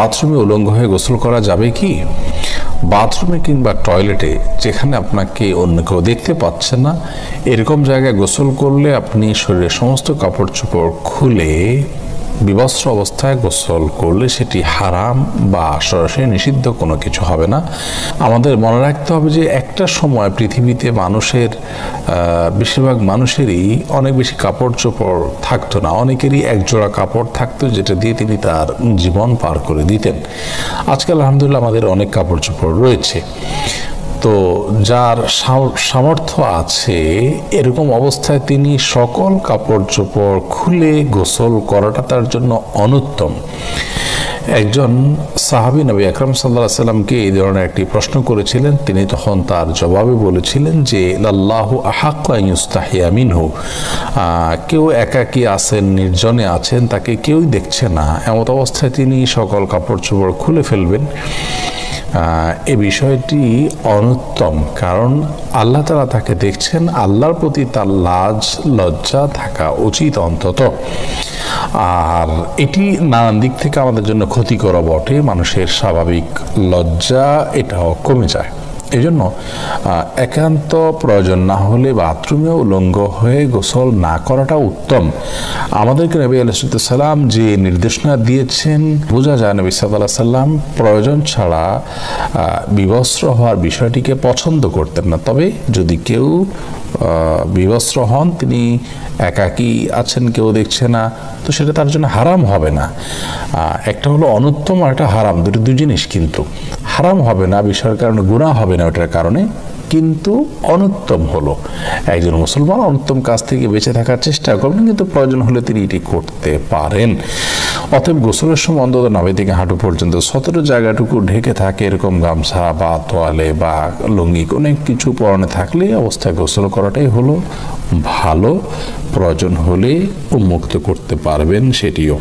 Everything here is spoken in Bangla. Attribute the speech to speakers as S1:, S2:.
S1: বাথরুমে উলঙ্গ হয়ে গোসল করা যাবে কি? বাথরুমে কিংবা টয়লেটে যেখানে আপনাকে অন্য কেউ দেখতে পাচ্ছে না এরকম জায়গায় গোসল করলে আপনি শরীরের সমস্ত কাপড় চোপড় খুলে বিবস্ত্র অবস্থায় গোসল করলে সেটি হারাম বা সরাসরি নিষিদ্ধ কোনো কিছু হবে না। আমাদের মনে রাখতে হবে যে একটা সময় পৃথিবীতে মানুষের বেশিরভাগ মানুষেরই অনেক বেশি কাপড় চোপড় থাকতো না, অনেকেরই একজোড়া কাপড় থাকতো যেটা দিয়ে তিনি তার জীবন পার করে দিতেন। আজকাল আলহামদুলিল্লাহ আমাদের অনেক কাপড় চোপড় রয়েছে। তো যার সামর্থ্য আছে এরকম অবস্থায় তিনি সকল কাপড় চোপড় খুলে গোসল করাটা তার জন্য অনুত্তম। একজন সাহাবী নবী আকরাম সাল্লাল্লাহু আলাইহি সাল্লামকে এই ধরনের একটি প্রশ্ন করেছিলেন। তিনি তখন তার জবাবে বলেছিলেন যে লাল্লাহু আহাক্কু আন ইউস্তাহিয়া মিনহু, কেউ একাকী আছেন, নির্জনে আছেন, তাকে কেউই দেখছে না, এমত অবস্থায় তিনি সকল কাপড় চোপড় খুলে ফেলবেন। এ বিষয়টি অনুত্তম, কারণ আল্লাহ তাআলা তাকে দেখছেন, আল্লাহর প্রতি তার লাজ লজ্জা থাকা উচিত অন্তত। আর এটি নানান দিক থেকে আমাদের জন্য ক্ষতিকর বটে, মানুষের স্বাভাবিক লজ্জা এটাও কমে যায়। এই জন্য একান্ত প্রয়োজন না হলে বাথরুমে উলঙ্গ হয়ে গোসল না করাটা উত্তম। আমাদেরকে নবী আলাইহিস সালাম যে নির্দেশনা দিয়েছেন বোঝা যায় নবী সাল্লাল্লাহু আলাইহি সাল্লাম প্রয়োজন ছাড়া বিবস্ত্র হওয়ার বিষয়টিকে পছন্দ করতেন না। তবে যদি কেউ বিবস্ত্র হন, তিনি একাকী আছেন, কেউ দেখছে না, তো সেটা তার জন্য হারাম হবে না। একটা হলো অনুত্তম আর একটা হারাম, দুই জিনিস, কিন্তু হারাম হবে না বিষয়ের কারণে, গুনাহ হবে না ওটার কারণে, কিন্তু অনুত্তম হলো একজন মুসলমান অনুত্তম কাজ থেকে বেঁচে থাকার চেষ্টা করবেন, কিন্তু প্রয়োজন হলে তিনি এটি করতে পারেন। অতএব গোসলের সময় অন্তত নাভি থেকে হাঁটু পর্যন্ত সতেরো জায়গাটুকু ঢেকে থাকে এরকম গামছা বা তোয়ালে বা লুঙ্গি অনেক কিছু পরনে থাকলে অবস্থায় গোসল করাটাই হলো ভালো। প্রয়োজন হলে উন্মুক্ত করতে পারবেন সেটিও।